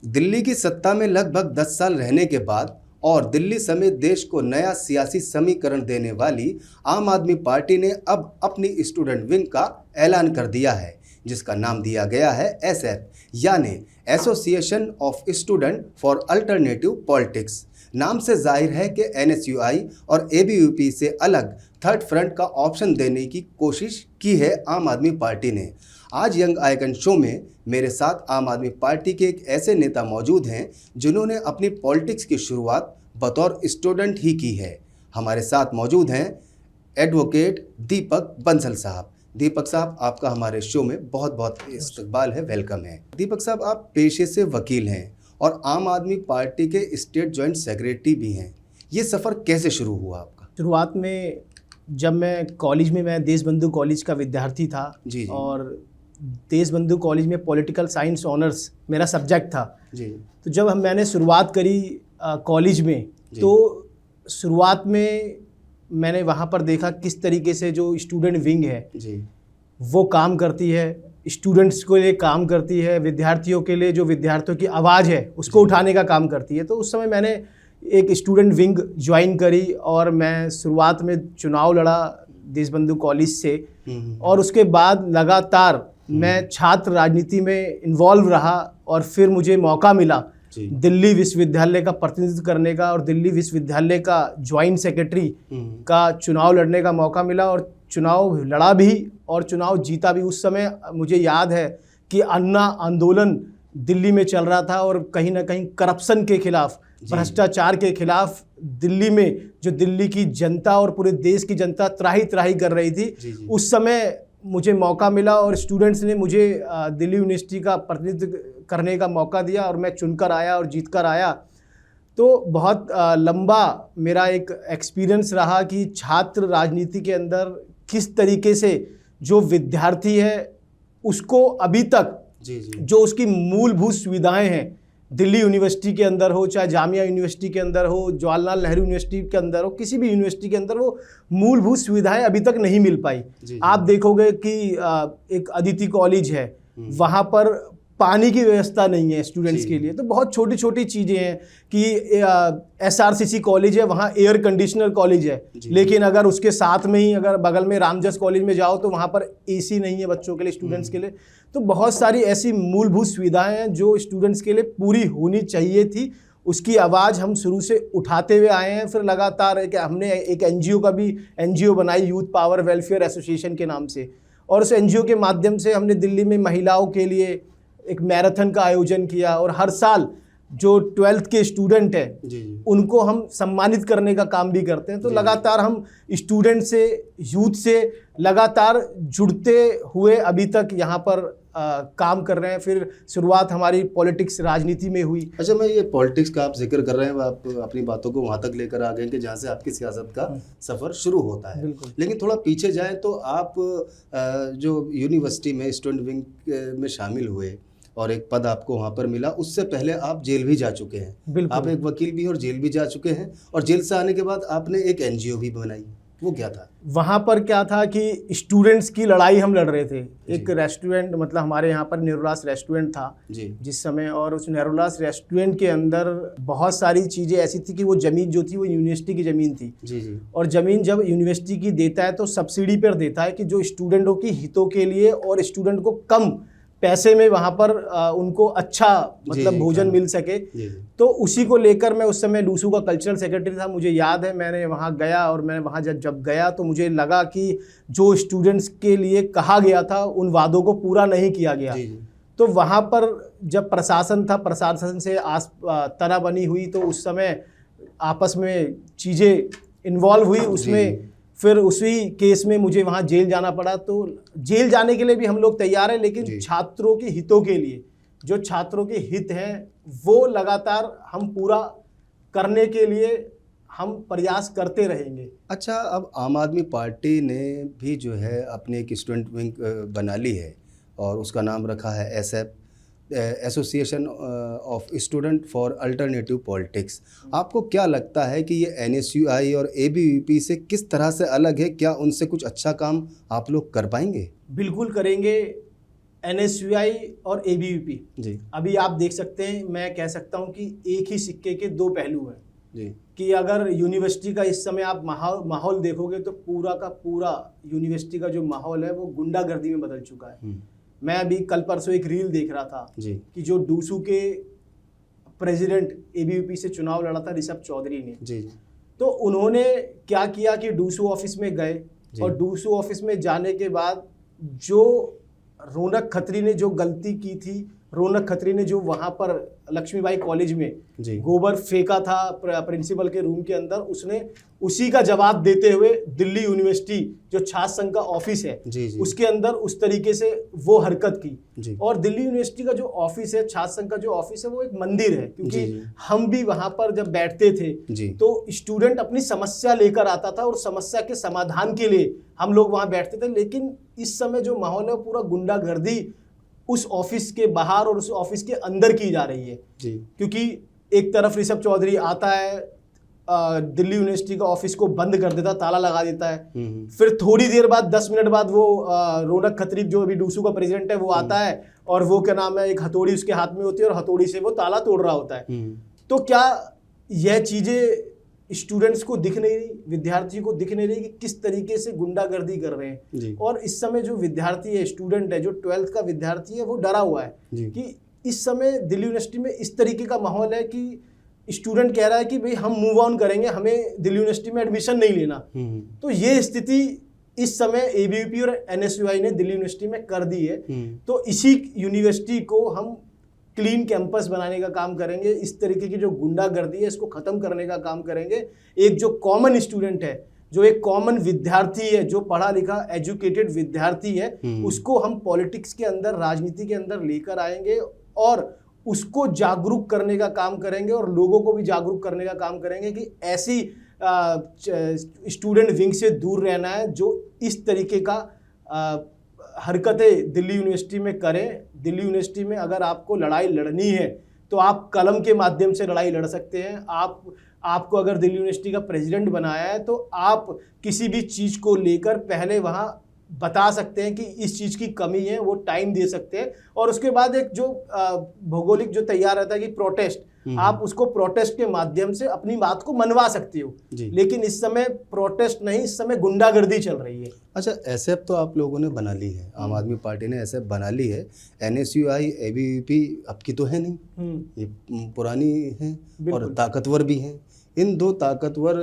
दिल्ली की सत्ता में लगभग 10 साल रहने के बाद और दिल्ली समेत देश को नया सियासी समीकरण देने वाली आम आदमी पार्टी ने अब अपनी स्टूडेंट विंग का ऐलान कर दिया है, जिसका नाम दिया गया है एसएफ, यानी association of student for alternative politics. नाम से जाहिर है कि एनएसयूआई और एबीवीपी से अलग थर्ड फ्रंट का ऑप्शन देने की कोशिश की है आम आदमी पार्टी ने। आज यंग आइकन शो में मेरे साथ आम आदमी पार्टी के एक ऐसे नेता मौजूद हैं जिन्होंने अपनी पॉलिटिक्स की शुरुआत बतौर स्टूडेंट ही की है। हमारे साथ मौजूद हैं एडवोकेट दीपक बंसल साहब। दीपक साहब, आपका हमारे शो में बहुत बहुत इस्तकबाल है, वेलकम है। दीपक साहब, आप पेशे से वकील हैं और आम आदमी पार्टी के स्टेट जॉइंट सेक्रेटरी भी हैं। ये सफ़र कैसे शुरू हुआ आपका? शुरुआत में जब मैं कॉलेज में, मैं देशबंधु कॉलेज का विद्यार्थी था जी। और देशबंधु कॉलेज में पॉलिटिकल साइंस ऑनर्स मेरा सब्जेक्ट था जी। तो जब मैंने शुरुआत करी कॉलेज में, तो शुरुआत में मैंने वहाँ पर देखा किस तरीके से जो स्टूडेंट विंग है जी, वो काम करती है, स्टूडेंट्स के लिए काम करती है, विद्यार्थियों के लिए जो विद्यार्थियों की आवाज़ है उसको उठाने का काम करती है। तो उस समय मैंने एक स्टूडेंट विंग ज्वाइन करी और मैं शुरुआत में चुनाव लड़ा देशबंधु कॉलेज से और उसके बाद लगातार मैं छात्र राजनीति में इन्वॉल्व रहा और फिर मुझे मौका मिला दिल्ली विश्वविद्यालय का प्रतिनिधित्व करने का और दिल्ली विश्वविद्यालय का ज्वाइंट सेक्रेटरी का चुनाव लड़ने का मौका मिला और चुनाव लड़ा भी और चुनाव जीता भी। उस समय मुझे याद है कि अन्ना आंदोलन दिल्ली में चल रहा था और कहीं ना कहीं करप्शन के खिलाफ, भ्रष्टाचार के खिलाफ दिल्ली में जो दिल्ली की जनता और पूरे देश की जनता त्राही त्राही कर रही थी। उस समय मुझे मौका मिला और स्टूडेंट्स ने मुझे दिल्ली यूनिवर्सिटी का प्रतिनिधित्व करने का मौका दिया और मैं चुनकर आया और जीतकर आया। तो बहुत लंबा मेरा एक एक्सपीरियंस रहा कि छात्र राजनीति के अंदर किस तरीके से जो विद्यार्थी है उसको अभी तक जो उसकी मूलभूत सुविधाएं हैं, दिल्ली यूनिवर्सिटी के अंदर हो, चाहे जामिया यूनिवर्सिटी के अंदर हो, जवाहरलाल नेहरू यूनिवर्सिटी के अंदर हो, किसी भी यूनिवर्सिटी के अंदर वो मूलभूत सुविधाएं अभी तक नहीं मिल पाई। आप देखोगे कि एक अदिति कॉलेज है, वहाँ पर पानी की व्यवस्था नहीं है स्टूडेंट्स के लिए। तो बहुत छोटी छोटी चीज़ें हैं कि एसआरसीसी कॉलेज है, वहाँ एयर कंडीशनर कॉलेज है, लेकिन अगर उसके साथ में ही अगर बगल में रामजस कॉलेज में जाओ तो वहाँ पर एसी नहीं है बच्चों के लिए, स्टूडेंट्स के लिए। तो बहुत सारी ऐसी मूलभूत सुविधाएं हैं जो स्टूडेंट्स के लिए पूरी होनी चाहिए थी। उसकी आवाज़ हम शुरू से उठाते हुए आए हैं। फिर लगातार हमने एक एनजीओ का भी एनजीओ बनाई, यूथ पावर वेलफेयर एसोसिएशन के नाम से, और उस एनजीओ के माध्यम से हमने दिल्ली में महिलाओं के लिए एक मैराथन का आयोजन किया और हर साल जो 12th के स्टूडेंट हैं उनको हम सम्मानित करने का काम भी करते हैं। तो लगातार हम स्टूडेंट से, यूथ से लगातार जुड़ते हुए अभी तक यहाँ पर काम कर रहे हैं। फिर शुरुआत हमारी पॉलिटिक्स राजनीति में हुई। अच्छा, मैं ये पॉलिटिक्स का आप जिक्र कर रहे हैं, आप अपनी बातों को वहाँ तक लेकर आ गए कि जहाँ से आपकी सियासत का सफ़र शुरू होता है। लेकिन थोड़ा पीछे जाएं तो आप जो यूनिवर्सिटी में स्टूडेंट विंग में शामिल हुए और एक पद आपको वहाँ पर मिला, उससे पहले आप जेल भी जा चुके हैं। आप एक वकील भी और जेल भी जा चुके हैं और जेल से आने के बाद आपने एक एनजीओ भी बनाई। वो क्या था? वहाँ पर क्या था कि स्टूडेंट्स की लड़ाई हम लड़ रहे थे। एक रेस्टोरेंट, मतलब हमारे यहाँ पर नेरुलास रेस्टोरेंट था जिस समय, और उस नेरुलास रेस्टोरेंट के अंदर बहुत सारी चीज़ें ऐसी थी कि वो ज़मीन जो थी वो यूनिवर्सिटी की ज़मीन थी। और ज़मीन जब यूनिवर्सिटी की देता है तो सब्सिडी पर देता है कि जो स्टूडेंटों की हितों के लिए और स्टूडेंट को कम पैसे में वहाँ पर उनको अच्छा मतलब भोजन मिल सके। तो उसी को लेकर मैं उस समय लूसू का कल्चरल सेक्रेटरी था। मुझे याद है मैंने वहाँ गया और मैं वहाँ जब गया तो मुझे लगा कि जो स्टूडेंट्स के लिए कहा गया था उन वादों को पूरा नहीं किया गया। तो वहाँ पर जब प्रशासन था, प्रशासन से तना बनी हुई, तो उस समय आपस में चीज़ें इन्वॉल्व हुई उसमें। फिर उसी केस में मुझे वहाँ जेल जाना पड़ा। तो जेल जाने के लिए भी हम लोग तैयार हैं, लेकिन छात्रों के हितों के लिए, जो छात्रों के हित हैं वो लगातार हम पूरा करने के लिए हम प्रयास करते रहेंगे। अच्छा, अब आम आदमी पार्टी ने भी जो है अपनी एक स्टूडेंट विंग बना ली है और उसका नाम रखा है SF, association of student for alternative politics. आपको क्या लगता है कि ये एनएसयूआई और एबीवीपी से किस तरह से अलग है? क्या उनसे कुछ अच्छा काम आप लोग कर पाएंगे? बिल्कुल करेंगे। NSUI और ABVP जी अभी आप देख सकते हैं, मैं कह सकता हूं कि एक ही सिक्के के दो पहलू हैं। जी कि अगर यूनिवर्सिटी का इस समय आप माहौल देखोगे तो पूरा का पूरा यूनिवर्सिटी का जो माहौल है वो गुंडागर्दी में बदल चुका है। मैं अभी कल परसों एक रील देख रहा था जी कि जो डूसू के प्रेसिडेंट ABVP से चुनाव लड़ा था ऋषभ चौधरी ने, जी तो उन्होंने क्या किया कि डूसू ऑफिस में गए जी। और डूसू ऑफिस में जाने के बाद जो रौनक खत्री ने जो गलती की थी, रौनक खत्री ने जो वहां पर लक्ष्मीबाई कॉलेज में जी गोबर फेंका था प्रिंसिपल के रूम के अंदर, उसने उसी का जवाब देते हुए दिल्ली यूनिवर्सिटी जो छात्र संघ का ऑफिस है जी जी उसके अंदर उस तरीके से वो हरकत की। जी और दिल्ली यूनिवर्सिटी का जो ऑफिस है, छात्र संघ का जो ऑफिस है, वो एक मंदिर है, क्योंकि जी, जी। हम भी वहां पर जब बैठते थे जी तो स्टूडेंट अपनी समस्या लेकर आता था और समस्या के समाधान के लिए हम लोग वहां बैठते थे। लेकिन इस समय जो माहौल है वो पूरा गुंडागर्दी उस ऑफिस के बाहर और उस ऑफिस के अंदर की जा रही है। जी क्योंकि एक तरफ ऋषभ चौधरी आता है, दिल्ली यूनिवर्सिटी का ऑफिस को बंद कर देता, ताला लगा देता है। फिर थोड़ी देर बाद 10 मिनट बाद वो रौनक खत्री जो अभी डूसू का प्रेसिडेंट है वो आता है और वो क्या नाम है, एक हथौड़ी उसके हाथ में होती है और हथौड़ी से वो ताला तोड़ रहा होता है। तो क्या यह चीजें स्टूडेंट्स को दिख नहीं रही, विद्यार्थियों को दिख नहीं रही कि किस तरीके से गुंडागर्दी कर रहे हैं? जी और इस समय जो विद्यार्थी है, स्टूडेंट है, जो 12th का विद्यार्थी है, वो डरा हुआ है जी कि इस समय दिल्ली यूनिवर्सिटी में इस तरीके का माहौल है कि स्टूडेंट कह रहा है कि भाई हम मूव ऑन करेंगे, हमें दिल्ली यूनिवर्सिटी में एडमिशन नहीं लेना। तो ये स्थिति इस समय ABVP और NSUI ने दिल्ली यूनिवर्सिटी में कर दी है। तो इसी यूनिवर्सिटी को हम क्लीन कैंपस बनाने का काम करेंगे, इस तरीके की जो गुंडागर्दी है इसको खत्म करने का काम करेंगे। एक जो कॉमन स्टूडेंट है, जो एक कॉमन विद्यार्थी है, जो पढ़ा लिखा एजुकेटेड विद्यार्थी है, उसको हम पॉलिटिक्स के अंदर, राजनीति के अंदर लेकर आएंगे और उसको जागरूक करने का काम करेंगे और लोगों को भी जागरूक करने का काम करेंगे कि ऐसी स्टूडेंट विंग से दूर रहना है जो इस तरीके का हरकतें दिल्ली यूनिवर्सिटी में करें। दिल्ली यूनिवर्सिटी में अगर आपको लड़ाई लड़नी है तो आप कलम के माध्यम से लड़ाई लड़ सकते हैं। आपको अगर दिल्ली यूनिवर्सिटी का प्रेसिडेंट बनाया है तो आप किसी भी चीज़ को लेकर पहले वहाँ बता सकते हैं कि इस चीज़ की कमी है, वो टाइम दे सकते हैं। और उसके बाद एक जो भौगोलिक जो तैयार रहता है कि प्रोटेस्ट, आप उसको प्रोटेस्ट के माध्यम से अपनी बात को मनवा सकते हो। लेकिन इस समय प्रोटेस्ट नहीं, इस समय गुंडागर्दी चल रही है। अच्छा, एसएफ तो आप लोगों ने बना ली है, आम आदमी पार्टी ने एसएफ बना ली है। NSUI ABVP अब की तो है नहीं, ये पुरानी है और ताकतवर भी हैं। इन दो ताकतवर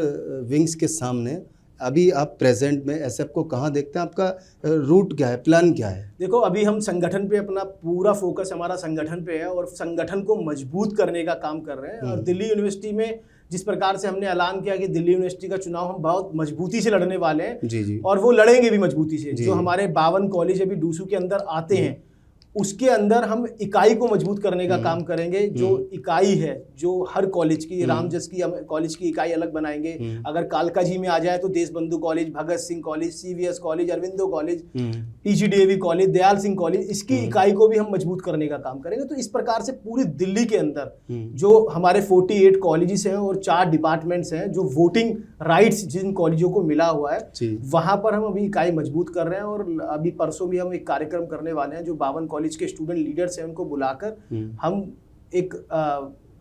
विंग्स के सामने अभी आप प्रेजेंट में एसएफ को कहाँ देखते हैं? आपका रूट क्या है, प्लान क्या है? देखो, अभी हम संगठन पे, अपना पूरा फोकस हमारा संगठन पे है और संगठन को मजबूत करने का काम कर रहे हैं। और दिल्ली यूनिवर्सिटी में जिस प्रकार से हमने ऐलान किया कि दिल्ली यूनिवर्सिटी का चुनाव हम बहुत मजबूती से लड़ने वाले हैं, जी जी, और वो लड़ेंगे भी मजबूती से। जो हमारे 52 कॉलेज अभी डूसू के अंदर आते हैं, उसके अंदर हम इकाई को मजबूत करने का काम करेंगे। जो इकाई है, जो हर कॉलेज की, रामजस की कॉलेज की इकाई अलग बनाएंगे। अगर कालका जी में आ जाए तो Deshbandhu college, Bhagat Singh college, CVS college, Aurobindo college, PGDAV college, Dayal Singh college, इसकी इकाई को भी हम मजबूत करने का काम करेंगे। तो इस प्रकार से पूरी दिल्ली के अंदर जो हमारे 48 कॉलेजेस हैं और 4 डिपार्टमेंट्स हैं, जो वोटिंग राइट्स जिन कॉलेजों को मिला हुआ है, वहां पर हम अभी इकाई मजबूत कर रहे हैं। और अभी परसों भी हम एक कार्यक्रम करने वाले हैं, जो 52 कॉलेज के स्टूडेंट लीडर्स हैं उनको बुलाकर हम एक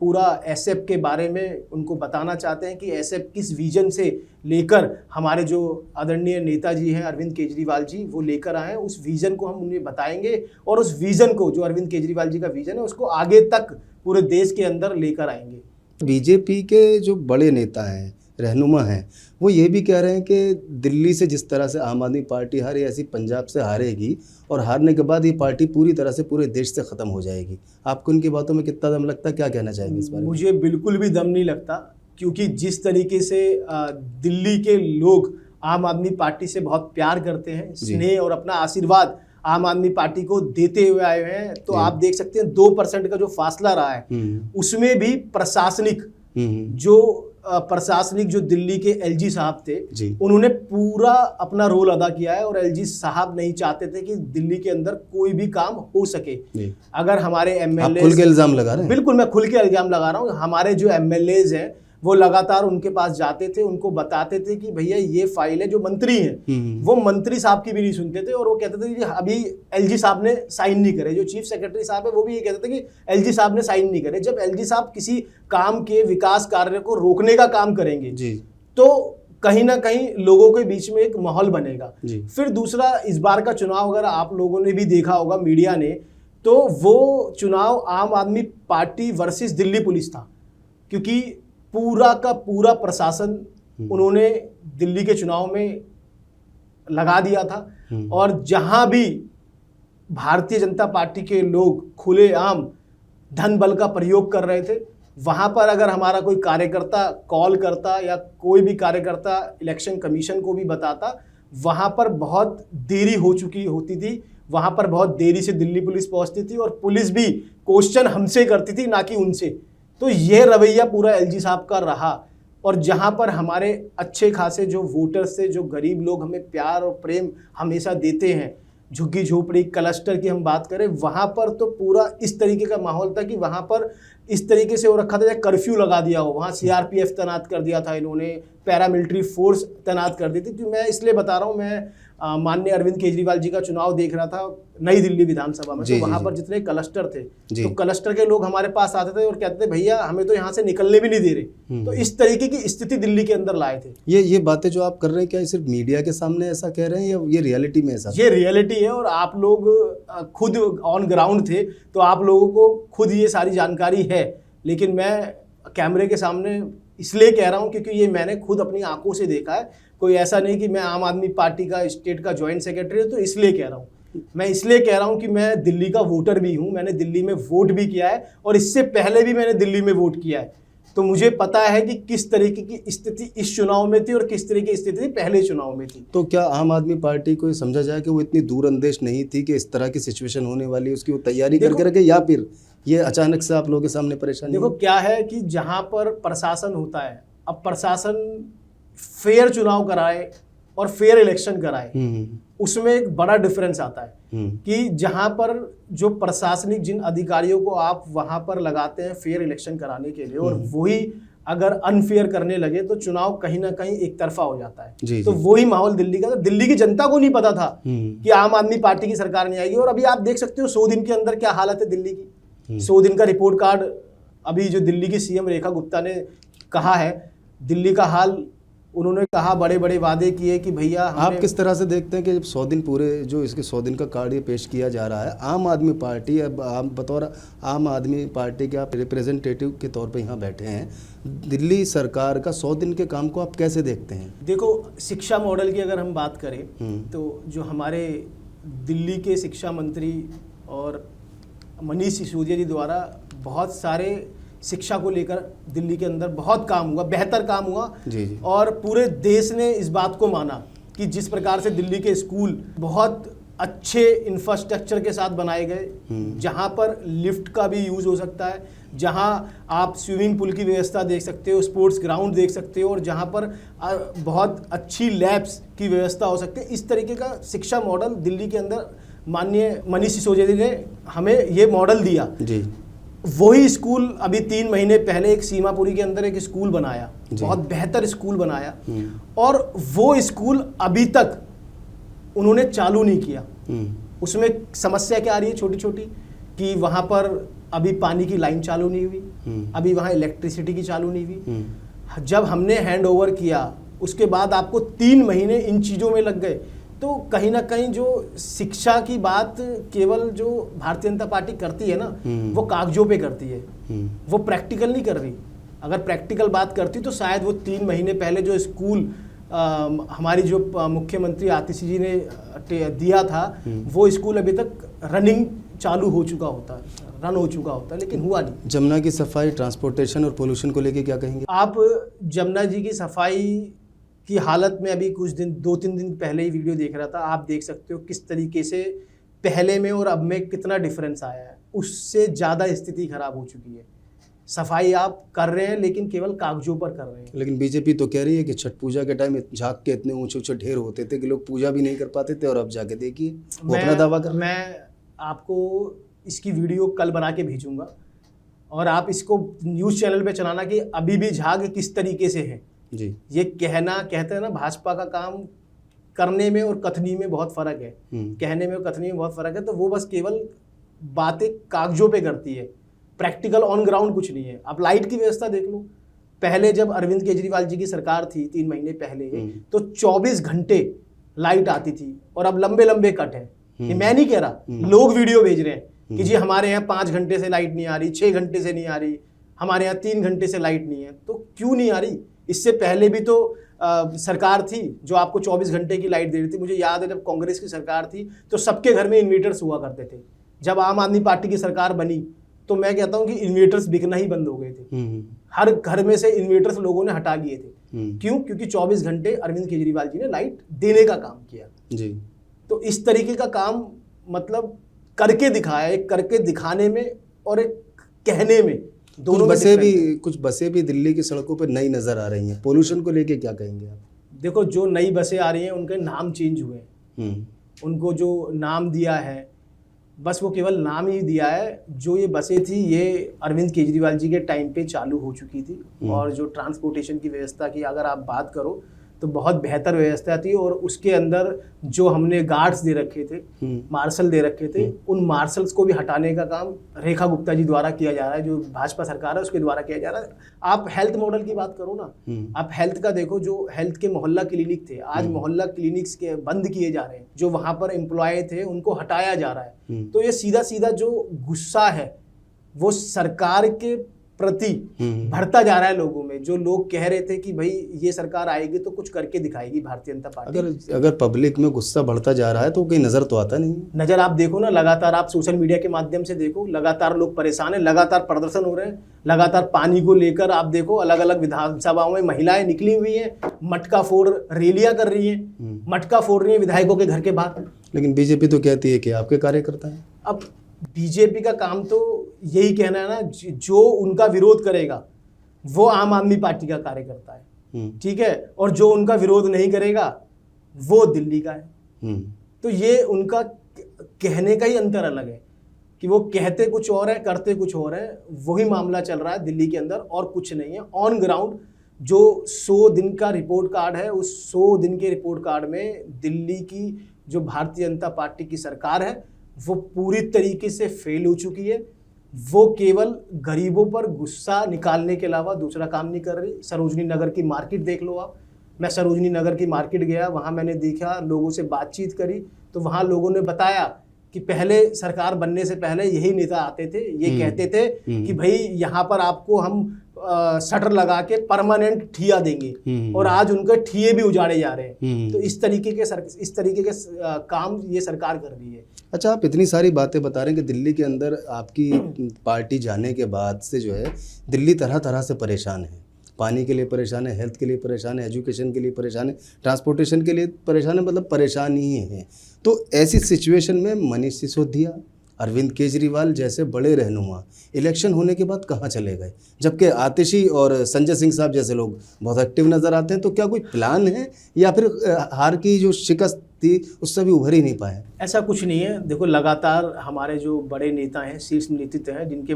पूरा एसएफ के बारे में उनको बताना चाहते हैं कि एसएफ किस विजन से लेकर हमारे जो आदरणीय नेताजी हैं अरविंद केजरीवाल जी, वो लेकर आए हैं। उस विजन को हम उन्हें बताएंगे और उस विजन को, जो अरविंद केजरीवाल जी का विजन है, उसको आगे तक पूरे देश के अंदर लेकर आएंगे। बीजेपी के जो बड़े नेता हैं, रहनुमा हैं, वो ये भी कह रहे हैं कि दिल्ली से जिस तरह से आम आदमी पार्टी हारी, ऐसी पंजाब से हारेगी और हारने के बाद ये पार्टी पूरी तरह से पूरे देश से ख़त्म हो जाएगी। आपको उनकी बातों में कितना दम लगता है? क्या कहना चाहेंगे इस बारे में? मुझे बिल्कुल भी दम नहीं लगता, क्योंकि जिस तरीके से दिल्ली के लोग आम आदमी पार्टी से बहुत प्यार करते हैं, स्नेह और अपना आशीर्वाद आम आदमी पार्टी को देते हुए आए हैं। तो आप देख सकते हैं 2% का जो फासला रहा है, उसमें भी प्रशासनिक जो दिल्ली के LG साहब थे, उन्होंने पूरा अपना रोल अदा किया है। और LG साहब नहीं चाहते थे कि दिल्ली के अंदर कोई भी काम हो सके। अगर हमारे MLA, खुल के इल्जाम लगा रहे हैं? बिल्कुल, मैं खुल के इल्जाम लगा रहा हूँ। हमारे जो MLAs हैं वो लगातार उनके पास जाते थे, उनको बताते थे कि भैया ये फाइल है। जो मंत्री हैं वो मंत्री साहब की भी नहीं सुनते थे, और वो कहते थे कि अभी एलजी साहब ने साइन नहीं करे। जो चीफ सेक्रेटरी साहब है वो भी ये कहते थे कि एलजी साहब ने साइन नहीं करे। जब एलजी साहब किसी काम के विकास कार्य को रोकने का काम करेंगे जी, तो कहीं ना कहीं लोगों के बीच में एक माहौल बनेगा। जी। फिर दूसरा, इस बार का चुनाव अगर आप लोगों ने भी देखा होगा मीडिया ने, तो वो चुनाव आम आदमी पार्टी वर्सेस दिल्ली पुलिस था, क्योंकि पूरा का पूरा प्रशासन उन्होंने दिल्ली के चुनाव में लगा दिया था। और जहां भी भारतीय जनता पार्टी के लोग खुलेआम धन बल का प्रयोग कर रहे थे, वहां पर अगर हमारा कोई कार्यकर्ता कॉल करता या कोई भी कार्यकर्ता इलेक्शन कमीशन को भी बताता, वहां पर बहुत देरी हो चुकी होती थी। वहां पर बहुत देरी से दिल्ली पुलिस पहुंचती थी, और पुलिस भी क्वेश्चन हमसे करती थी, ना कि उनसे। तो ये रवैया पूरा एलजी साहब का रहा। और जहां पर हमारे अच्छे खासे जो वोटर्स थे, जो गरीब लोग हमें प्यार और प्रेम हमेशा देते हैं, झुग्गी झोपड़ी क्लस्टर की हम बात करें, वहां पर तो पूरा इस तरीके का माहौल था कि वहां पर इस तरीके से हो रखा था, कर्फ्यू लगा दिया हो। वहाँ सीआरपीएफ तैनात कर दिया था इन्होंने, पैरामिलिट्री फोर्स तैनात कर दी थी। तो मैं इसलिए बता रहा हूँ, मैं माननीय अरविंद केजरीवाल जी का चुनाव देख रहा था नई दिल्ली विधानसभा में। तो वहाँ पर जितने क्लस्टर थे, तो क्लस्टर के लोग हमारे पास आते थे और कहते थे भैया हमें तो यहाँ से निकलने भी नहीं दे रहे। तो इस तरीके की स्थिति दिल्ली के अंदर लाए थे। ये बातें जो आप कर रहे हैं, क्या सिर्फ मीडिया के सामने ऐसा कह रहे हैं या ये रियलिटी में ऐसा? ये रियलिटी है, और आप लोग खुद ऑन ग्राउंड थे तो आप लोगों को खुद ये सारी जानकारी है। लेकिन मैं कैमरे के सामने इसलिए कह रहा हूँ क्योंकि ये मैंने खुद अपनी आंखों से देखा है। कोई ऐसा नहीं कि मैं आम आदमी पार्टी का स्टेट का जॉइंट सेक्रेटरी हूँ तो इसलिए कह रहा हूँ। मैं इसलिए कह रहा हूँ कि मैं दिल्ली का वोटर भी हूँ, मैंने दिल्ली में वोट भी किया है, और इससे पहले भी मैंने दिल्ली में वोट किया है। तो मुझे पता है कि किस तरीके की स्थिति इस चुनाव में थी और किस तरीके की स्थिति पहले चुनाव में थी। तो क्या आम आदमी पार्टी को समझा जाए कि वो इतनी दूरअंदेश नहीं थी कि इस तरह की सिचुएशन होने वाली, उसकी वो तैयारी करके रखे, या फिर ये अचानक से आप लोगों के सामने परेशानी? देखो क्या है कि जहां पर प्रशासन होता है, अब प्रशासन फेयर चुनाव कराए और फेयर इलेक्शन कराए, उसमें एक बड़ा डिफरेंस आता है कि जहां पर जो प्रशासनिक जिन अधिकारियों को आप वहां पर लगाते हैं फेयर इलेक्शन कराने के लिए, और वही अगर अनफेयर करने लगे तो चुनाव कहीं ना कहीं एक तरफा हो जाता है। तो वही माहौल दिल्ली का था। दिल्ली की जनता को नहीं पता था कि आम आदमी पार्टी की सरकार नहीं आएगी। और अभी आप देख सकते हो 100 दिन के अंदर क्या हालत है दिल्ली की। 100 दिन का रिपोर्ट कार्ड अभी जो दिल्ली की सीएम रेखा गुप्ता ने कहा है, दिल्ली का हाल उन्होंने कहा, बड़े बड़े वादे किए कि भैया। आप किस तरह से देखते हैं कि जब 100 दिन पूरे जो इसके 100 दिन का कार्ड ये पेश किया जा रहा है, आम आदमी पार्टी, अब आप बतौर आम आदमी पार्टी के आप रिप्रेजेंटेटिव के तौर पे यहाँ बैठे हैं, दिल्ली सरकार का 100 दिन के काम को आप कैसे देखते हैं? देखो, शिक्षा मॉडल की अगर हम बात करें तो जो हमारे दिल्ली के शिक्षा मंत्री और मनीष सिसोदिया जी द्वारा बहुत सारे शिक्षा को लेकर दिल्ली के अंदर बहुत काम हुआ, बेहतर काम हुआ। जी। और पूरे देश ने इस बात को माना कि जिस प्रकार से दिल्ली के स्कूल बहुत अच्छे इंफ्रास्ट्रक्चर के साथ बनाए गए, जहां पर लिफ्ट का भी यूज़ हो सकता है, जहां आप स्विमिंग पूल की व्यवस्था देख सकते हो, स्पोर्ट्स ग्राउंड देख सकते हो, और जहां पर बहुत अच्छी लैब्स की व्यवस्था हो सकती है। इस तरीके का शिक्षा मॉडल दिल्ली के अंदर माननीय मनीष सिसोदिया जी ने हमें ये मॉडल दिया। जी। वही स्कूल अभी 3 महीने पहले एक सीमापुरी के अंदर एक स्कूल बनाया, बहुत बेहतर स्कूल बनाया, और वो स्कूल अभी तक उन्होंने चालू नहीं किया। उसमें समस्या क्या आ रही है छोटी छोटी, कि वहाँ पर अभी पानी की लाइन चालू नहीं हुई, अभी वहाँ इलेक्ट्रिसिटी की चालू नहीं हुई। जब हमने हैंड ओवर किया उसके बाद आपको 3 महीने इन चीज़ों में लग गए। तो कहीं ना कहीं जो शिक्षा की बात केवल जो भारतीय जनता पार्टी करती है ना, वो कागजों पे करती है, वो प्रैक्टिकल नहीं कर रही। अगर प्रैक्टिकल बात करती तो शायद वो 3 महीने पहले जो स्कूल हमारी जो मुख्यमंत्री आतिशी जी ने दिया था, वो स्कूल अभी तक रनिंग चालू हो चुका होता, रन हो चुका होता, लेकिन हुआ नहीं। जमुना की सफाई, ट्रांसपोर्टेशन और पोल्यूशन को लेके क्या कहेंगे आप? जमुना जी की सफाई की हालत में अभी कुछ दिन 2-3 दिन पहले ही वीडियो देख रहा था, आप देख सकते हो किस तरीके से पहले में और अब में कितना डिफरेंस आया है। उससे ज़्यादा स्थिति खराब हो चुकी है। सफाई आप कर रहे हैं लेकिन केवल कागजों पर कर रहे हैं। लेकिन बीजेपी तो कह रही है कि छठ पूजा के टाइम झाँक के इतने ऊंचे ऊंचे ढेर होते थे कि लोग पूजा भी नहीं कर पाते थे, और अब जाके देखिए वो अपना दावा कर। मैं आपको इसकी वीडियो कल बना के भेजूंगा, और आप इसको न्यूज़ चैनल पे चलाना कि अभी भी झाग किस तरीके से है, जी। ये कहते हैं ना, भाजपा का काम करने में और कथनी में बहुत फ़र्क है। कहने में और कथनी में बहुत फ़र्क है, तो वो बस केवल बातें कागजों पे करती है, प्रैक्टिकल ऑन ग्राउंड कुछ नहीं है। आप लाइट की व्यवस्था देख लो, पहले जब अरविंद केजरीवाल जी की सरकार थी 3 महीने पहले, तो 24 घंटे लाइट आती थी, और अब लंबे लंबे कट है। ये मैं नहीं कह रहा, लोग वीडियो भेज रहे हैं कि जी हमारे यहाँ 5 घंटे से लाइट नहीं आ रही, 6 घंटे से नहीं आ रही, हमारे यहाँ 3 घंटे से लाइट नहीं है। तो क्यों नहीं आ रही? इससे पहले भी तो सरकार थी जो आपको 24 घंटे की लाइट दे रही थी। मुझे याद है जब कांग्रेस की सरकार थी तो सबके घर में इन्वर्टर्स हुआ करते थे। जब आम आदमी पार्टी की सरकार बनी तो मैं कहता हूं कि इन्वर्टर्स बिकना ही बंद हो गए थे। हर घर में से इन्वर्टर्स लोगों ने हटा लिए थे। क्यों? क्योंकि 24 घंटे अरविंद केजरीवाल जी ने लाइट देने का काम किया जी। तो इस तरीके का काम मतलब करके दिखाया, एक करके दिखाने में और एक कहने में, दोनों में कुछ बसें भी दिल्ली की सड़कों पर नई नजर आ रही हैं। पोल्यूशन को लेके क्या कहेंगे आप? देखो, जो नई बसें आ रही हैं उनके नाम चेंज हुए हैं। उनको जो नाम दिया है बस वो केवल नाम ही दिया है। जो ये बसें थी ये अरविंद केजरीवाल जी के टाइम पे चालू हो चुकी थी, और जो ट्रांसपोर्टेशन की व्यवस्था की अगर आप बात करो तो बहुत बेहतर व्यवस्था थी। और उसके अंदर जो हमने गार्ड्स दे रखे थे, मार्शल दे रखे थे, उन मार्शल्स को भी हटाने का काम रेखा गुप्ता जी द्वारा किया जा रहा है, जो भाजपा सरकार है उसके द्वारा किया जा रहा है। आप हेल्थ मॉडल की बात करो ना, आप हेल्थ का देखो, जो हेल्थ के मोहल्ला क्लिनिक थे आज मोहल्ला क्लिनिक्स के बंद किए जा रहे हैं, जो वहां पर एम्प्लॉय थे उनको हटाया जा रहा है। तो ये सीधा सीधा जो गुस्सा है वो सरकार के प्रति बढ़ता जा रहा है लोगों में। जो लोग कह रहे थे कि भाई ये सरकार आएगी तो कुछ करके दिखाएगी भारतीय जनता पार्टी, अगर पब्लिक में गुस्सा बढ़ता जा रहा है तो कोई नजर तो आता नहीं। नजर आप देखो ना, लगातार आप सोशल मीडिया के माध्यम से देखो, लगातार लोग परेशान हैं, लगातार प्रदर्शन हो रहे हैं, लगातार पानी को लेकर आप देखो अलग अलग विधानसभाओं में महिलाएं निकली हुई हैं, मटका फोड़ रैलियां कर रही हैं, मटका फोड़ रही हैं विधायकों के घर के बाहर। लेकिन बीजेपी तो कहती है कि आपके कार्यकर्ता हैं। अब बीजेपी का काम तो यही कहना है ना, जो उनका विरोध करेगा वो आम आदमी पार्टी का कार्यकर्ता है, ठीक है, और जो उनका विरोध नहीं करेगा वो दिल्ली का है। तो ये उनका कहने का ही अंतर अलग है कि वो कहते कुछ और है, करते कुछ और है। वही मामला चल रहा है दिल्ली के अंदर और कुछ नहीं है। ऑन ग्राउंड जो 100 दिन का रिपोर्ट कार्ड है, उस 100 दिन के रिपोर्ट कार्ड में दिल्ली की जो भारतीय जनता पार्टी की सरकार है वो पूरी तरीके से फेल हो चुकी है। वो केवल गरीबों पर गुस्सा निकालने के अलावा दूसरा काम नहीं कर रही। सरोजनी नगर की मार्केट देख लो आप। मैं सरोजनी नगर की मार्केट गया, वहाँ मैंने देखा, लोगों से बातचीत करी तो वहाँ लोगों ने बताया कि पहले सरकार बनने से पहले यही नेता आते थे, ये कहते थे कि भाई यहाँ पर आपको हम शटर लगा के परमानेंट ठिया देंगे, और आज उनके ठिये भी उजाड़े जा रहे हैं। तो इस तरीके के काम ये सरकार कर रही है। अच्छा, आप इतनी सारी बातें बता रहे हैं कि दिल्ली के अंदर आपकी पार्टी जाने के बाद से जो है दिल्ली तरह तरह से परेशान है। पानी के लिए परेशान है, हेल्थ के लिए परेशान है, एजुकेशन के लिए परेशान है, ट्रांसपोर्टेशन के लिए परेशान है, मतलब परेशान ही है। तो ऐसी सिचुएशन में मनीष सिसोदिया, अरविंद केजरीवाल जैसे बड़े रहनुमा इलेक्शन होने के बाद कहाँ चले गए, जबकि आतिशी और संजय सिंह साहब जैसे लोग बहुत एक्टिव नज़र आते हैं। तो क्या कोई प्लान है या फिर हार की जो शिकस्त थी उससे भी उभर ही नहीं पाए? ऐसा कुछ नहीं है। देखो, लगातार हमारे जो बड़े नेता हैं, शीर्ष नेतृत्व हैं, जिनके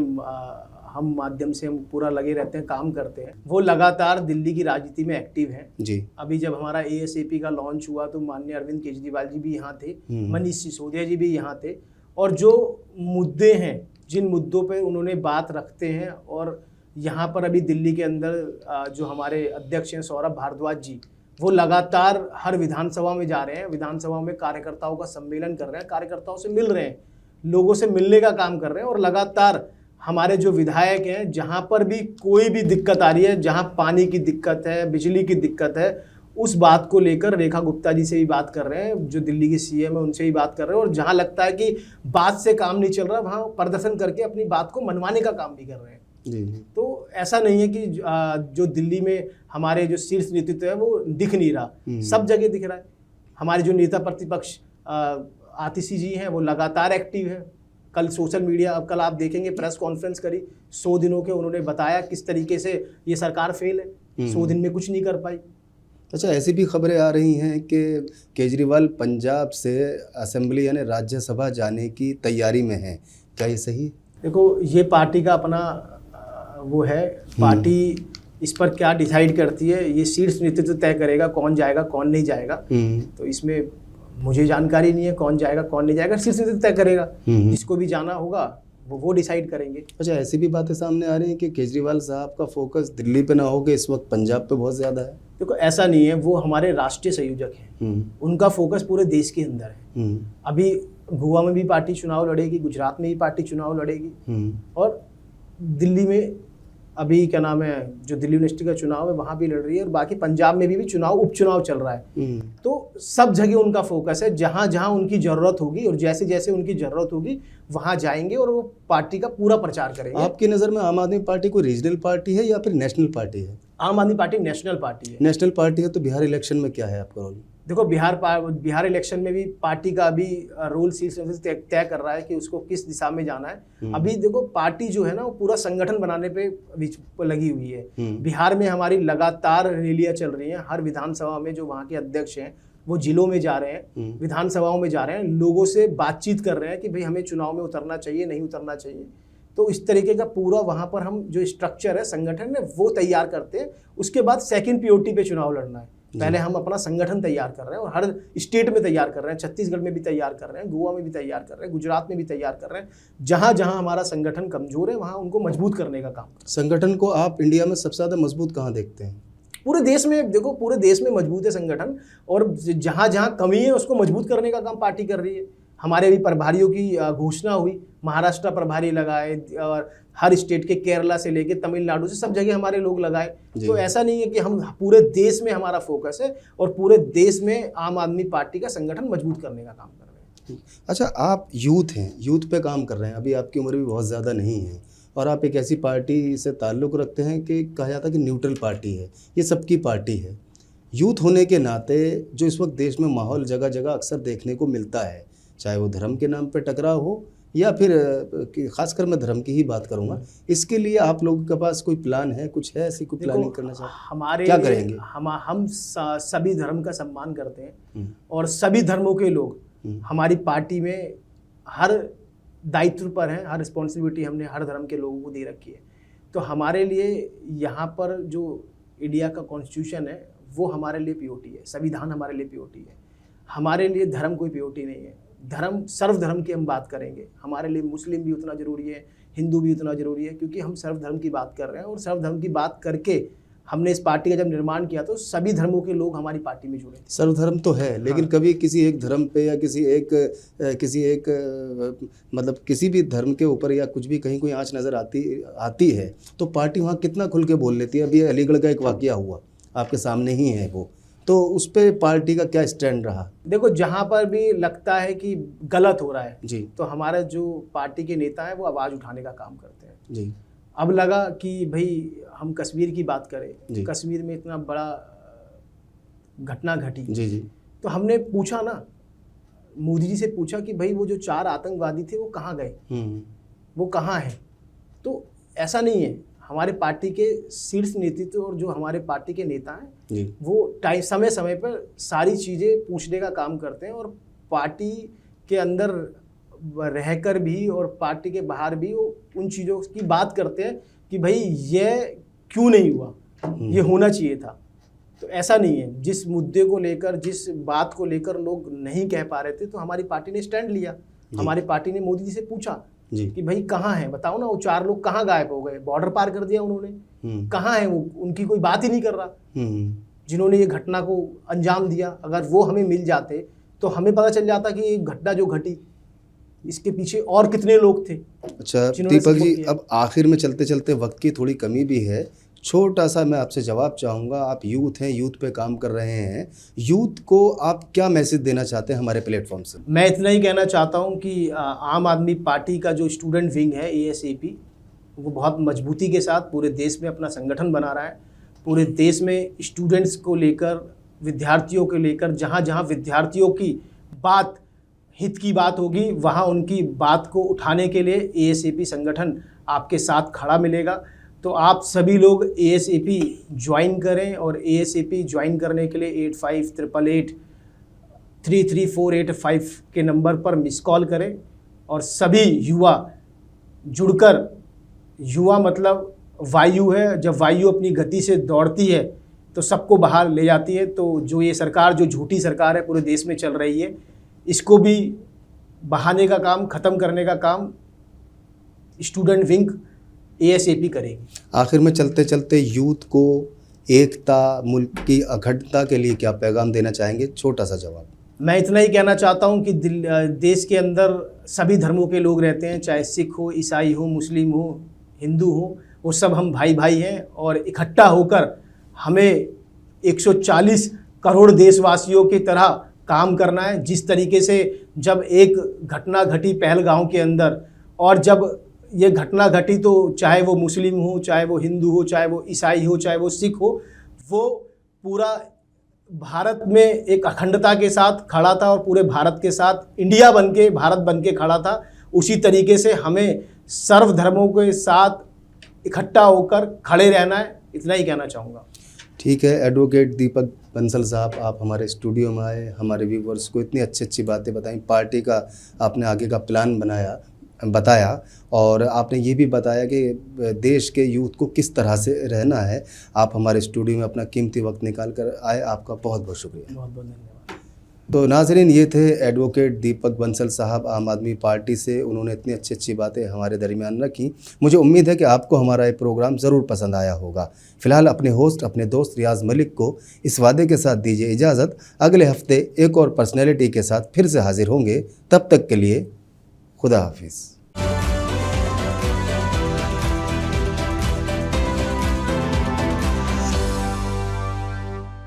हम माध्यम से हम पूरा लगे रहते हैं, काम करते हैं, वो लगातार दिल्ली की राजनीति में एक्टिव हैं जी। अभी जब हमारा ASAP का लॉन्च हुआ तो माननीय अरविंद केजरीवाल जी भी यहाँ थे, मनीष सिसोदिया जी भी यहाँ थे, और जो मुद्दे हैं, जिन मुद्दों पे उन्होंने बात रखते हैं, और यहाँ पर अभी दिल्ली के अंदर जो हमारे अध्यक्ष हैं सौरभ भारद्वाज जी, वो लगातार हर विधानसभा में जा रहे हैं, विधानसभा में कार्यकर्ताओं का सम्मेलन कर रहे हैं, कार्यकर्ताओं से मिल रहे हैं, लोगों से मिलने का काम कर रहे हैं। और लगातार हमारे जो विधायक हैं, जहाँ पर भी कोई भी दिक्कत आ रही है, जहाँ पानी की दिक्कत है, बिजली की दिक्कत है, उस बात को लेकर रेखा गुप्ता जी से भी बात कर रहे हैं, जो दिल्ली की CM है उनसे भी बात कर रहे हैं, और जहाँ लगता है कि बात से काम नहीं चल रहा, वहाँ प्रदर्शन करके अपनी बात को मनवाने का काम भी कर रहे हैं जी। तो ऐसा नहीं है कि जो दिल्ली में हमारे जो शीर्ष नेतृत्व है वो दिख नहीं रहा, सब जगह दिख रहा है। हमारे जो नेता प्रतिपक्ष आतिशी जी हैं वो लगातार एक्टिव है। कल सोशल मीडिया, कल आप देखेंगे प्रेस कॉन्फ्रेंस करी 100 दिनों के, उन्होंने बताया किस तरीके से ये सरकार फेल है, 100 दिन में कुछ नहीं कर पाई। अच्छा, ऐसी भी खबरें आ रही हैं कि केजरीवाल पंजाब से असेंबली यानी राज्यसभा जाने की तैयारी में है, क्या ये सही? देखो, ये पार्टी का अपना वो है पार्टी इस पर क्या डिसाइड करती है, ये शीर्ष नेतृत्व तय करेगा कौन जाएगा कौन नहीं जाएगा। तो इसमें मुझे जानकारी नहीं है कौन जाएगा कौन नहीं जाएगा, शीर्ष नेतृत्व तय करेगा। जिसको भी जाना होगा वो डिसाइड करेंगे। अच्छा, ऐसी भी बातें सामने आ रही हैं कि केजरीवाल साहब का फोकस दिल्ली पे ना हो के इस वक्त पंजाब पे बहुत ज़्यादा है। देखो ऐसा नहीं है, वो हमारे राष्ट्रीय संयोजक हैं, उनका फोकस पूरे देश के अंदर है। अभी गोवा में भी पार्टी चुनाव लड़ेगी, गुजरात में भी पार्टी चुनाव लड़ेगी, और दिल्ली में अभी क्या नाम है जो दिल्ली यूनिवर्सिटी का चुनाव है वहाँ भी लड़ रही है, और बाकी पंजाब में भी चुनाव उपचुनाव चल रहा है। तो सब जगह उनका फोकस है, जहाँ जहाँ उनकी ज़रूरत होगी और जैसे जैसे उनकी ज़रूरत होगी वहाँ जाएंगे और वो पार्टी का पूरा प्रचार करेंगे। आपकी नज़र में आम आदमी पार्टी कोई रीजनल पार्टी है या फिर नेशनल पार्टी है? आम आदमी पार्टी नेशनल पार्टी है। नेशनल पार्टी है तो बिहार इलेक्शन में क्या है आपका रोल? देखो बिहार इलेक्शन में भी पार्टी का अभी रोल शीर्ष तय कर रहा है कि उसको किस दिशा में जाना है। अभी देखो पार्टी जो है ना वो पूरा संगठन बनाने पे लगी हुई है। बिहार में हमारी लगातार रैलियां चल रही हैं, हर विधानसभा में जो वहाँ के अध्यक्ष हैं वो जिलों में जा रहे हैं, विधानसभाओं में जा रहे हैं, लोगों से बातचीत कर रहे हैं कि भाई हमें चुनाव में उतरना चाहिए नहीं उतरना चाहिए। तो इस तरीके का पूरा वहाँ पर हम जो स्ट्रक्चर है संगठन है वो तैयार करते हैं। उसके बाद सेकंड प्रायोरिटी पे चुनाव लड़ना है। पहले हम अपना संगठन तैयार कर रहे हैं और हर स्टेट में तैयार कर रहे हैं, छत्तीसगढ़ में भी तैयार कर रहे हैं, गोवा में भी तैयार कर रहे हैं, गुजरात में भी तैयार कर रहे हैं। जहाँ जहाँ हमारा संगठन कमजोर है वहाँ उनको मजबूत करने का काम। संगठन को आप इंडिया में सबसे ज़्यादा मजबूत कहाँ देखते हैं? पूरे देश में देखो, पूरे देश में मजबूत है संगठन, और जहाँ जहाँ कमी है उसको मजबूत करने का काम पार्टी कर रही है। हमारे भी प्रभारियों की घोषणा हुई, महाराष्ट्र प्रभारी लगाए और हर स्टेट के केरला से लेके तमिलनाडु से सब जगह हमारे लोग लगाए। तो ऐसा नहीं है कि हम पूरे देश में हमारा फोकस है और पूरे देश में आम आदमी पार्टी का संगठन मजबूत करने का काम कर रहे हैं। अच्छा, आप यूथ हैं, यूथ पे काम कर रहे हैं, अभी आपकी उम्र भी बहुत ज़्यादा नहीं है और आप एक ऐसी पार्टी से ताल्लुक़ रखते हैं कि कहा जाता है कि न्यूट्रल पार्टी है, ये सबकी पार्टी है। यूथ होने के नाते जो इस वक्त देश में माहौल जगह जगह अक्सर देखने को मिलता है, चाहे वो धर्म के नाम पे टकराव हो या फिर खासकर मैं धर्म की ही बात करूंगा, इसके लिए आप लोगों के पास कोई प्लान है, कुछ है ऐसी कोई प्लानिंग करना चाहते हैं? हमारे क्या करेंगे? हम सभी धर्म का सम्मान करते हैं और सभी धर्मों के लोग हमारी पार्टी में हर दायित्व पर हैं, हर रिस्पॉन्सिबिलिटी हमने हर धर्म के लोगों को दे रखी है। तो हमारे लिए यहाँ पर जो इंडिया का कॉन्स्टिट्यूशन है वो हमारे लिए पीओटी है, संविधान हमारे लिए पीओटी है। हमारे लिए धर्म कोई पीओटी नहीं है। धर्म सर्वधर्म की हम बात करेंगे, हमारे लिए मुस्लिम भी उतना ज़रूरी है, हिंदू भी उतना ज़रूरी है, क्योंकि हम सर्वधर्म की बात कर रहे हैं और सर्वधर्म की बात करके हमने इस पार्टी का जब निर्माण किया तो सभी धर्मों के लोग हमारी पार्टी में जुड़े। सर्वधर्म तो है, लेकिन कभी किसी एक धर्म पे या किसी एक मतलब किसी भी धर्म के ऊपर या कुछ भी कहीं कोई आंच नज़र आती है तो पार्टी वहाँ कितना खुल के बोल लेती है। अभी अलीगढ़ का एक वाकया हुआ, आपके सामने ही है वो, तो उस पर पार्टी का क्या स्टैंड रहा? देखो, जहाँ पर भी लगता है कि गलत हो रहा है जी, तो हमारे जो पार्टी के नेता हैं वो आवाज़ उठाने का काम करते हैं जी। अब लगा कि भाई हम कश्मीर की बात करें, कश्मीर में इतना बड़ा घटना घटी, जी जी, तो हमने पूछा ना, मोदी जी से पूछा कि भाई वो जो 4 आतंकवादी थे वो कहाँ गए, वो कहाँ हैं। तो ऐसा नहीं है, हमारे पार्टी के शीर्ष नेतृत्व और जो हमारे पार्टी के नेता हैं वो समय समय पर सारी चीज़ें पूछने का काम करते हैं और पार्टी के अंदर रहकर भी और पार्टी के बाहर भी वो उन चीज़ों की बात करते हैं कि भाई ये क्यों नहीं हुआ, ये होना चाहिए था। तो ऐसा नहीं है, जिस मुद्दे को लेकर, जिस बात को लेकर लोग नहीं कह पा रहे थे तो हमारी पार्टी ने स्टैंड लिया। हमारी पार्टी ने मोदी जी से पूछा कि भाई कहाँ है, बताओ ना, वो 4 लोग कहाँ गायब हो गए, बॉर्डर पार कर दिया उन्होंने, कहाँ है वो, उनकी कोई बात ही नहीं कर रहा। जिन्होंने ये घटना को अंजाम दिया, अगर वो हमें मिल जाते तो हमें पता चल जाता कि ये घटना जो घटी इसके पीछे और कितने लोग थे। अच्छा दीपक जी, अब आखिर में चलते चलते वक्त की थोड़ी कमी भी है, छोटा सा मैं आपसे जवाब चाहूँगा। आप यूथ हैं, यूथ पे काम कर रहे हैं, यूथ को आप क्या मैसेज देना चाहते हैं हमारे प्लेटफॉर्म से? मैं इतना ही कहना चाहता हूँ कि आम आदमी पार्टी का जो स्टूडेंट विंग है ASAP, वो बहुत मजबूती के साथ पूरे देश में अपना संगठन बना रहा है। पूरे देश में स्टूडेंट्स को लेकर, विद्यार्थियों को लेकर, जहाँ जहाँ विद्यार्थियों की बात, हित की बात होगी वहाँ उनकी बात को उठाने के लिए ASAP संगठन आपके साथ खड़ा मिलेगा। तो आप सभी लोग ASAP ज्वाइन करें और ASAP ज्वाइन करने के लिए 8588833485 के नंबर पर मिस कॉल करें और सभी युवा जुड़कर, युवा मतलब वायु है, जब वायु अपनी गति से दौड़ती है तो सबको बाहर ले जाती है। तो जो ये सरकार, जो झूठी सरकार है पूरे देश में चल रही है, इसको भी बहाने का काम, ख़त्म करने का काम स्टूडेंट विंग ASAP करेगी। आखिर में चलते चलते यूथ को एकता, मुल्क की अखंडता के लिए क्या पैगाम देना चाहेंगे? छोटा सा जवाब। मैं इतना ही कहना चाहता हूँ कि देश के अंदर सभी धर्मों के लोग रहते हैं, चाहे सिख हो, ईसाई हो, मुस्लिम हो, हिंदू हो, वो सब हम भाई भाई हैं और इकट्ठा होकर हमें 140 करोड़ देशवासियों की तरह काम करना है। जिस तरीके से जब एक घटना घटी पहलगांव के अंदर, और जब ये घटना घटी तो चाहे वो मुस्लिम हो, चाहे वो हिंदू हो, चाहे वो ईसाई हो, चाहे वो सिख हो, वो पूरा भारत में एक अखंडता के साथ खड़ा था और पूरे भारत के साथ इंडिया बन के, भारत बन के खड़ा था। उसी तरीके से हमें सर्वधर्मों के साथ इकट्ठा होकर खड़े रहना है, इतना ही कहना चाहूँगा। ठीक है, एडवोकेट दीपक बंसल साहब, आप हमारे स्टूडियो में आए, हमारे व्यूवर्स को इतनी अच्छी अच्छी बातें बताई, पार्टी का आपने आगे का प्लान बताया और आपने ये भी बताया कि देश के यूथ को किस तरह से रहना है। आप हमारे स्टूडियो में अपना कीमती वक्त निकाल कर आए, आपका बहुत बहुत शुक्रिया। बहुत बहुत धन्यवाद। तो नाज़रीन, ये थे एडवोकेट दीपक बंसल साहब, आम आदमी पार्टी से। उन्होंने इतनी अच्छी अच्छी बातें हमारे दरमियान रखी। मुझे उम्मीद है कि आपको हमारा ये प्रोग्राम ज़रूर पसंद आया होगा। फ़िलहाल अपने होस्ट, अपने दोस्त रियाज़ मलिक को इस वादे के साथ दीजिए इजाज़त। अगले हफ्ते एक और पर्सनैलिटी के साथ फिर से हाजिर होंगे। तब तक के लिए खुदा हाफिज़।